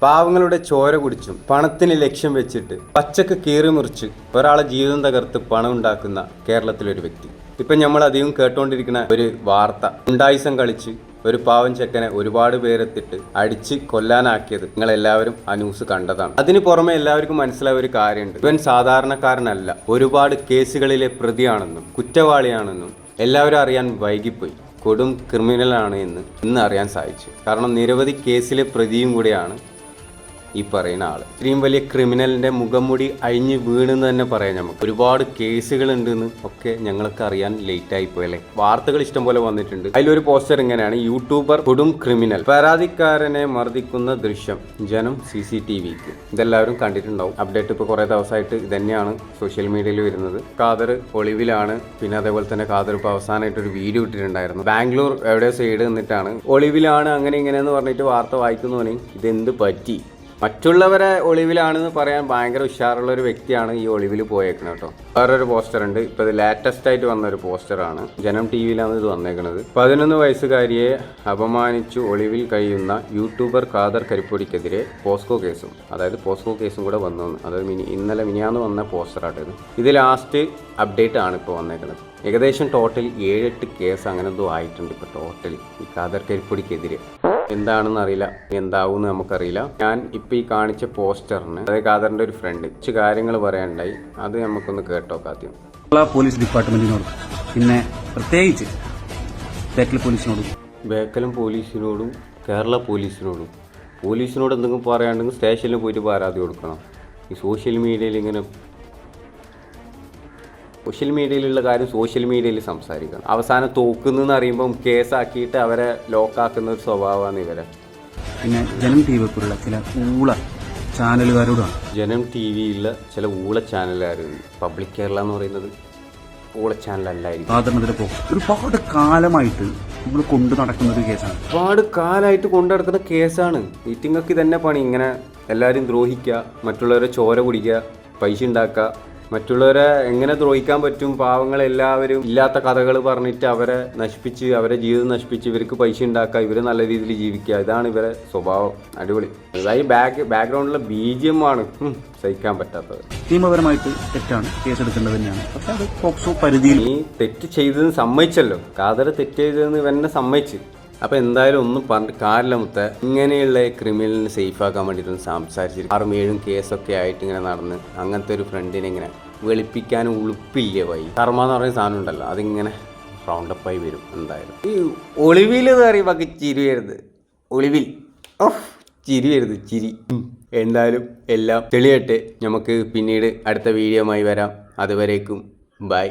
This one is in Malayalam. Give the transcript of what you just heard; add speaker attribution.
Speaker 1: പാവങ്ങളുടെ ചോര കുടിച്ചും പണത്തിന് ലക്ഷ്യം വെച്ചിട്ട് പച്ചക്ക് കീറി മുറിച്ച് ഒരാളെ ജീവിതം തകർത്ത് പണം ഉണ്ടാക്കുന്ന കേരളത്തിലൊരു വ്യക്തി. ഇപ്പം നമ്മൾ അധികം കേട്ടുകൊണ്ടിരിക്കുന്ന ഒരു വാർത്ത, ഉണ്ടായിസം കളിച്ച് ഒരു പാവം ചെക്കനെ ഒരുപാട് പേരെത്തിട്ട് അടിച്ച് കൊല്ലാനാക്കിയത് നിങ്ങൾ എല്ലാവരും ആ ന്യൂസ് കണ്ടതാണ്. അതിന് പുറമെ എല്ലാവർക്കും മനസ്സിലായ ഒരു കാര്യമുണ്ട്, ഇവൻ സാധാരണക്കാരനല്ല, ഒരുപാട് കേസുകളിലെ പ്രതിയാണെന്നും കുറ്റവാളിയാണെന്നും എല്ലാവരും അറിയാൻ വൈകിപ്പോയി. കൊടും ക്രിമിനലാണ് എന്ന് ഇന്ന് അറിയാൻ സാധിച്ചു. കാരണം നിരവധി കേസിലെ പ്രതിയും കൂടിയാണ് ഈ പറയുന്ന ആൾ. ഇത്രയും വലിയ ക്രിമിനലിന്റെ മുഖംമുടി അഴിഞ്ഞ് വീണെന്ന് തന്നെ പറയാം. നമുക്ക് ഒരുപാട് കേസുകൾ ഉണ്ടെന്ന് ഒക്കെ ഞങ്ങൾക്ക് അറിയാൻ ലേറ്റ് ആയിപ്പോയല്ലേ. വാർത്തകൾ ഇഷ്ടം പോലെ വന്നിട്ടുണ്ട്. അതിലൊരു പോസ്റ്റർ ഇങ്ങനെയാണ്: യൂട്യൂബർ കൊടും ക്രിമിനൽ, പരാതിക്കാരനെ മർദ്ദിക്കുന്ന ദൃശ്യം, ജനം CCTVക്ക്. ഇതെല്ലാവരും കണ്ടിട്ടുണ്ടാവും. അപ്ഡേറ്റ് ഇപ്പോൾ കുറേ ദിവസമായിട്ട് ഇതന്നെയാണ് സോഷ്യൽ മീഡിയയിൽ വരുന്നത്. ഖാദർ ഒളിവിലാണ്. പിന്നെ അതേപോലെ തന്നെ ഖാദർ ഇപ്പോൾ അവസാനമായിട്ട് ഒരു വീഡിയോ ഇട്ടിട്ടുണ്ടായിരുന്നു. ബാംഗ്ലൂർ എവിടെ സൈഡ് നിന്നിട്ടാണ് ഒളിവിലാണ് അങ്ങനെ ഇങ്ങനെയെന്ന് പറഞ്ഞിട്ട് വാർത്ത വായിക്കുന്നവന് ഇതെന്ത് പറ്റി? മറ്റുള്ളവരെ ഒളിവിലാണെന്ന് പറയാൻ ഭയങ്കര ഉഷാറുള്ള ഒരു വ്യക്തിയാണ് ഈ ഒളിവിൽ പോയേക്കുന്നത് കേട്ടോ. വേറൊരു പോസ്റ്റർ ഉണ്ട്. ഇപ്പോൾ ഇത് ലേറ്റസ്റ്റ് ആയിട്ട് വന്ന ഒരു പോസ്റ്ററാണ്. ജനം TV-യിലാണ് ഇത് വന്നേക്കുന്നത്. 11 വയസ്സുകാരിയെ അപമാനിച്ചു ഒളിവിൽ കഴിയുന്ന യൂട്യൂബർ ഖാദർ കരിപ്പൊടിക്കെതിരെ പോസ്കോ കേസും, അതായത് പോസ്കോ കേസും കൂടെ വന്നു. അതായത് മിനിയാന്ന് വന്ന പോസ്റ്ററായിട്ട് ഇത് ലാസ്റ്റ് അപ്ഡേറ്റ് ആണ് ഇപ്പോൾ വന്നേക്കുന്നത്. ഏകദേശം ടോട്ടൽ 7-8 കേസ് അങ്ങനെ എന്തോ ആയിട്ടുണ്ട് ഇപ്പോൾ ടോട്ടൽ ഈ ഖാദർ കരിപ്പൊടിക്കെതിരെ. എന്താണെന്ന് അറിയില്ല, എന്താവും നമുക്കറിയില്ല. ഞാൻ ഇപ്പം ഈ കാണിച്ച പോസ്റ്ററിന് അതായത് ഖാദറിൻ്റെ ഒരു ഫ്രണ്ട് കുറച്ച് കാര്യങ്ങൾ പറയാനുണ്ടായി. അത് നമുക്കൊന്ന് കേട്ടോക്കാം ആദ്യം.
Speaker 2: പോലീസ് ഡിപ്പാർട്ട്മെന്റിനോടും പിന്നെ പ്രത്യേകിച്ച്
Speaker 1: ബേക്കലും പോലീസിനോടും കേരള പോലീസിനോട് എന്തെങ്കിലും പറയാണ്ടെങ്കിൽ സ്റ്റേഷനിൽ പോയിട്ട് പരാതി കൊടുക്കണം. ഈ സോഷ്യൽ മീഡിയയിലുള്ള കാര്യം സോഷ്യൽ മീഡിയയിൽ സംസാരിക്കണം. അവസാനം തോക്കുന്നെന്ന് അറിയുമ്പം കേസാക്കിയിട്ട് അവരെ ലോക്കാക്കുന്ന ഒരു സ്വഭാവമാണ് ഇവരെ.
Speaker 2: പിന്നെ ജനം TV-ക്കുള്ള ചില ഊള ചാനലുകാരോടാണ്.
Speaker 1: ജനം TV-യിലുള്ള ചില ഊള ചാനലുകാരുണ്ട്. പബ്ലിക് കേരള എന്ന് പറയുന്നത് ഊള ചാനലല്ലായിരിക്കും.
Speaker 2: ഒരുപാട് കാലമായിട്ട് നമ്മൾ കൊണ്ടു നടക്കുന്ന ഒരു കേസാണ്.
Speaker 1: ഒരുപാട് കാലമായിട്ട് കൊണ്ടു നടക്കുന്ന കേസാണ്. മീറ്റിങ്ങൊക്കെ തന്നെ പണി. ഇങ്ങനെ എല്ലാവരും ദ്രോഹിക്കുക, മറ്റുള്ളവരെ ചോര കുടിക്കുക, പൈസ ഉണ്ടാക്കുക, മറ്റുള്ളവരെ എങ്ങനെ ദ്രോഹിക്കാൻ പറ്റും, പാവങ്ങളെല്ലാവരും ഇല്ലാത്ത കഥകൾ പറഞ്ഞിട്ട് അവരെ നശിപ്പിച്ച്, അവരെ ജീവിതം നശിപ്പിച്ച് ഇവർക്ക് പൈസ ഉണ്ടാക്കുക, ഇവർ നല്ല രീതിയിൽ ജീവിക്കുക. ഇതാണ് ഇവരെ സ്വഭാവം. അടിപൊളി. അതായത് ബാക്ക്ഗ്രൗണ്ടിലുള്ള BGM ആണ് സഹിക്കാൻ പറ്റാത്തത്.
Speaker 2: നിയമപരമായിട്ട് തെറ്റാണ്, കേസെടുക്കേണ്ടത് തന്നെയാണ്. പക്ഷെ അത് പോക്സോ പരിധിയിൽ.
Speaker 1: നീ തെറ്റ് ചെയ്തതെന്ന് സമ്മതിച്ചല്ലോ. ഖാദർ തെറ്റ് ചെയ്തതെന്ന് ഇവന്നെ സമ്മതിച്ച്. അപ്പോൾ എന്തായാലും ഒന്നും പറഞ്ഞിട്ട് കാര്യമില്ല മുത്ത. ഇങ്ങനെയുള്ള ക്രിമിനലിനെ സേഫാക്കാൻ വേണ്ടിയിട്ടൊന്ന് സംസാരിച്ചിട്ട് 6-7 കേസൊക്കെ ആയിട്ട് ഇങ്ങനെ നടന്ന് അങ്ങനത്തെ ഒരു ഫ്രണ്ടിനെ ഇങ്ങനെ വെളുപ്പിക്കാനും ഉളുപ്പില്ല വൈ. കർമ്മ എന്ന് പറയുന്ന സാധനം ഉണ്ടല്ലോ, അതിങ്ങനെ റൗണ്ടപ്പായി വരും. എന്തായാലും ഈ ഒളിവിൽ പറയുമ്പോൾ ചിരി വരുന്നത്, ഒളിവിൽ ചിരി വരുന്നത്, ചിരി. എന്തായാലും എല്ലാം തെളിയട്ടെ. നമുക്ക് പിന്നീട് അടുത്ത വീഡിയോയുമായി വരാം. അതുവരേക്കും ബൈ.